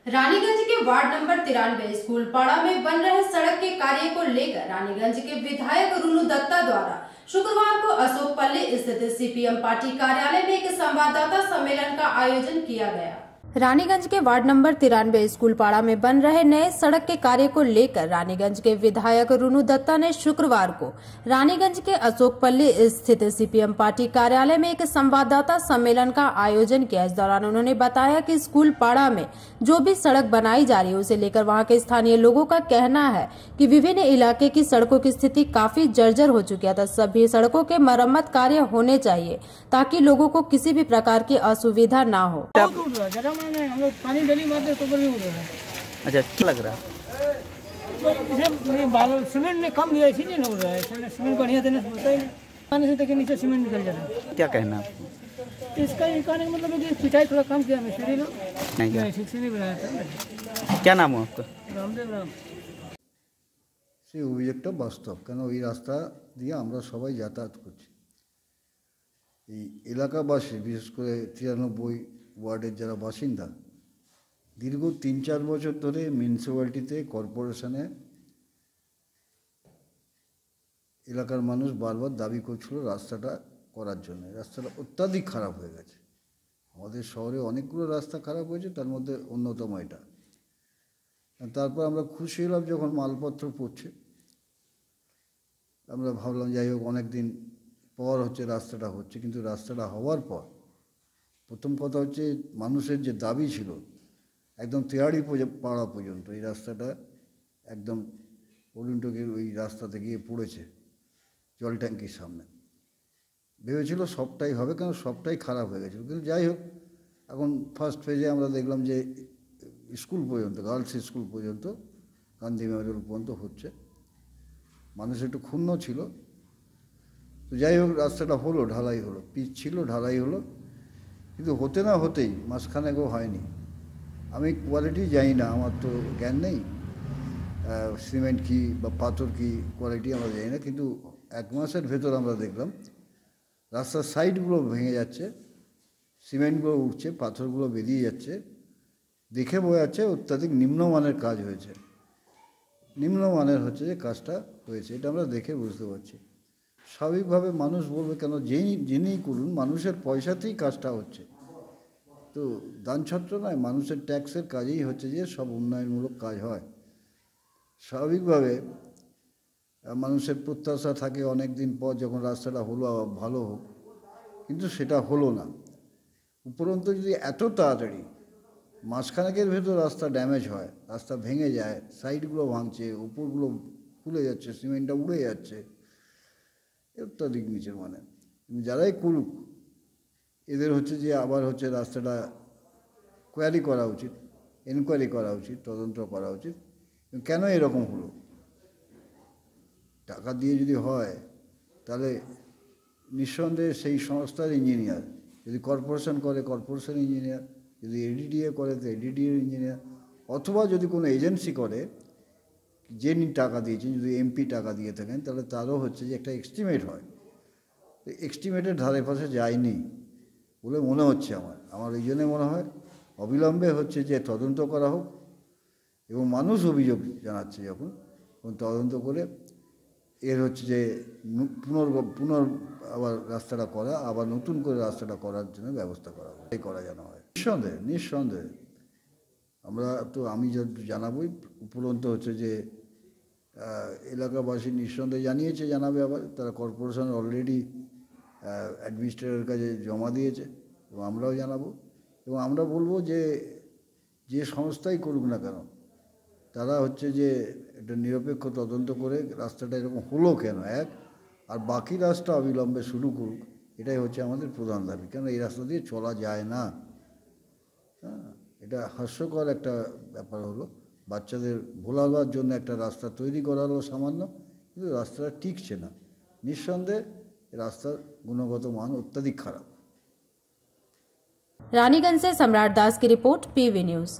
रानीगंज के ward number 93 school पाड़ा में बन रहे सड़क के कार्य को लेकर रानीगंज के विधायक रुनु दत्ता द्वारा शुक्रवार को अशोक पल्ली स्थित सीपीएम पार्टी कार्यालय में एक संवाददाता सम्मेलन का आयोजन किया गया। रानीगंज के वार्ड नंबर 93 स्कूल पाड़ा में बन रहे नए सड़क के कार्य को लेकर रानीगंज के विधायक रुनु दत्ता ने शुक्रवार को रानीगंज के अशोक पल्ली स्थित सीपीएम पार्टी कार्यालय में एक संवाददाता सम्मेलन का आयोजन किया। इस दौरान उन्होंने बताया कि स्कूल पाड़ा में जो भी सड़क बनाई जा रही है उसे लेकर वहां के स्थानीय लोगों का कहना है कि विभिन्न इलाके की सड़कों की स्थिति काफी जर्जर हो चुकी है, तो सभी सड़कों के मरम्मत कार्य होने चाहिए ताकि लोगों को किसी भी प्रकार की असुविधा न हो। हम लोग पानी डेली मारते तो भी उड़ रहा है। अच्छा, क्या लग रहा है? सीमेंट ने कम दिया इसीलिए ना उड़ रहा है। सीमेंट बढ़िया देने से होता ही नहीं, पानी से तक नीचे सीमेंट निकल जा रहा है। क्या कहना आपको? इसका कहने का मतलब है कि पिटाई थोड़ा कम किया मिस्त्री ने, नहीं ठीक से नहीं बनाया था। क्या नाम है आपका? रामदेव राम। সেই অভিযোগটা বাস্তব, কেন ওই রাস্তা দিয়ে আমরা সবাই যাতায়াত করছি। এই এলাকাবাসী বিশেষ করে 93 ওয়ার্ডের যারা বাসিন্দা দীর্ঘ 3-4 বছর ধরে মিউনিসিপ্যালিটিতে কর্পোরেশনে এলাকার মানুষ বারবার দাবি করছিল রাস্তাটা করার জন্য। রাস্তাটা অত্যাধিক খারাপ হয়ে গেছে। আমাদের শহরে অনেকগুলো রাস্তা খারাপ হয়েছে, তার মধ্যে অন্যতম এটা। তারপর আমরা খুশি হলাম যখন মালপত্র পড়ছে। আমরা ভাবলাম যাই হোক অনেক দিন পর হচ্ছে রাস্তাটা হচ্ছে, কিন্তু রাস্তাটা হওয়ার পর প্রথম কথা হচ্ছে মানুষের যে দাবি ছিল একদম তেয়াড়ি পাড়া পর্যন্ত এই রাস্তাটা একদম অরুণটকের ওই রাস্তাতে গিয়ে পড়েছে জল ট্যাঙ্কির সামনে। ভেবেছিল সবটাই হবে, কেন সবটাই খারাপ হয়ে গেছিলো। কিন্তু যাই হোক এখন ফার্স্ট ফেজে আমরা দেখলাম যে স্কুল পর্যন্ত, গার্লস স্কুল পর্যন্ত, গান্ধী মেমোরিয়াল পর্যন্ত হচ্ছে। মানুষ একটু ক্ষুণ্ণ ছিল, তো যাই হোক রাস্তাটা হলো, ঢালাই হলো, পিচ ছিল, ঢালাই হলো। কিন্তু হতে না হতেই মাঝখানেও হয়নি। আমি কোয়ালিটি জানি না, আমার তো জ্ঞান নেই, সিমেন্ট কী বা পাথর কী কোয়ালিটি আমরা জানি না, কিন্তু 1 মাসের ভেতর আমরা দেখলাম রাস্তার সাইডগুলো ভেঙে যাচ্ছে, সিমেন্টগুলো উঠছে, পাথরগুলো বেরিয়ে যাচ্ছে। দেখে বোঝা যাচ্ছে অত্যাধিক নিম্নমানের কাজ হয়েছে। নিম্নমানের হচ্ছে যে কাজটা হয়েছে, এটা আমরা দেখে বুঝতে পারছি। স্বাভাবিকভাবে মানুষ বলবে কেন যিনিই করুন মানুষের পয়সাতেই কাজটা হচ্ছে, তো দানছত্র নয়, মানুষের ট্যাক্সের কাজেই হচ্ছে যে সব উন্নয়নমূলক কাজ হয়। স্বাভাবিকভাবে মানুষের প্রত্যাশা থাকে অনেক দিন পর যখন রাস্তাটা হলো ভালো হোক, কিন্তু সেটা হলো না। উপরন্তু যদি এত তাড়াতাড়ি মাঝখানেকের ভেতর রাস্তা ড্যামেজ হয়, রাস্তা ভেঙে যায়, সাইডগুলো ভাঙছে, উপরগুলো খুলে যাচ্ছে, সিমেন্টটা উড়ে যাচ্ছে, অত্যাধিক নিচের মানে। যারাই করুক এদের হচ্ছে যে আবার হচ্ছে রাস্তাটা কোয়ারি করা উচিত, এনকোয়ারি করা উচিত, তদন্ত করা উচিত। কেন এরকম হলো? টাকা দিয়ে যদি হয় তাহলে নিঃসন্দেহে সেই সংস্থার ইঞ্জিনিয়ার, যদি কর্পোরেশন করে কর্পোরেশন ইঞ্জিনিয়ার, যদি এডিডিএ করে তো এডিডিএ ইঞ্জিনিয়ার, অথবা যদি কোনো এজেন্সি করে যিনি টাকা দিয়েছেন, যদি এমপি টাকা দিয়ে থাকেন তাহলে তারও হচ্ছে যে একটা এস্টিমেট হয়। এস্টিমেটের ধারে পাশে যায়নি বলে মনে হচ্ছে আমার এই জন্যে মনে হয় অবিলম্বে হচ্ছে যে তদন্ত করা হোক, এবং মানুষ অভিযোগ জানাচ্ছে যখন তদন্ত করে এর হচ্ছে যে আবার রাস্তাটা করা, আবার নতুন করে রাস্তাটা করার জন্য ব্যবস্থা করা হবে, এই করা যেন হয়। নিঃসন্দেহে আমি জানাবই। উপরন্ত হচ্ছে যে এলাকাবাসী নিঃসন্দেহে জানাবে, আবার তারা কর্পোরেশন অলরেডি অ্যাডমিনিস্ট্রেটরের কাছে জমা দিয়েছে, এবং আমরাও জানাবো। এবং আমরা বলবো যে সংস্থাই করুক না কেন তারা হচ্ছে যে একটা নিরপেক্ষ তদন্ত করে রাস্তাটা এরকম হলো কেন আর বাকি রাস্তা অবিলম্বে শুরু করুক, এটাই হচ্ছে আমাদের প্রধান দাবি। কেন এই রাস্তা দিয়ে চলা যায় না। হ্যাঁ, এটা হাস্যকর একটা ব্যাপার হলো, বাচ্চাদের ভোলাবার জন্য একটা রাস্তা তৈরি করা হলো সামান্য, কিন্তু রাস্তাটা টিকছে না। নিঃসন্দেহে রাস্তার গুণগত মান অত্যাধিক খারাপ। रानीगंज से सम्राट दास की रिपोर्ट, पीवी न्यूज।